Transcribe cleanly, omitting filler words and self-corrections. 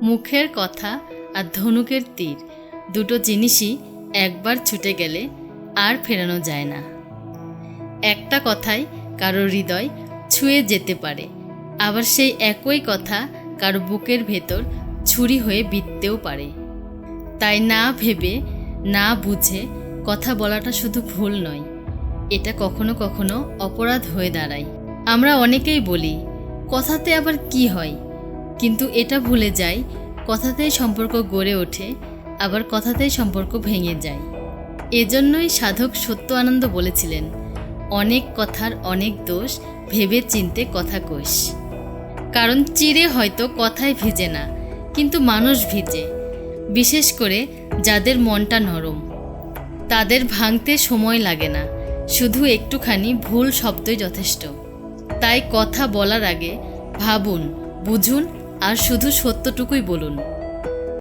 মুখের কথা আর ধনুকের তীর দুটো জিনিসই একবার ছুটে গেলে আর ফেরানো যায় না। একটা কথাই কারো হৃদয় ছুঁয়ে যেতে পারে, আবার সেই একই কথা কারো বুকের ভেতর ছুরি হয়ে বিঁধতেও পারে। তাই না ভেবে না বুঝে কথা বলাটা শুধু ভুল নয়, এটা কখনো কখনো অপরাধ হয়ে দাঁড়ায়। আমরা অনেকেই বলি কথাতে আবার কি হয়, কিন্তু এটা ভুলে যাই কথাতেই সম্পর্ক গড়ে ওঠে, আবার কথাতেই সম্পর্ক ভেঙে যায়। এজন্যই সাধক সত্য আনন্দ বলেছিলেন, অনেক কথার অনেক দোষ, ভেবে চিনতে কথা কোষ। কারণ চিড়ে হয়তো কথায় ভিজে না, কিন্তু মানুষ ভিজে। বিশেষ করে যাদের মনটা নরম, তাদের ভাঙতে সময় লাগে না, শুধু একটুখানি ভুল শব্দই যথেষ্ট। তাই কথা বলার আগে ভাবুন, বুঝুন আর শুধু সত্যটুকুই বলুন।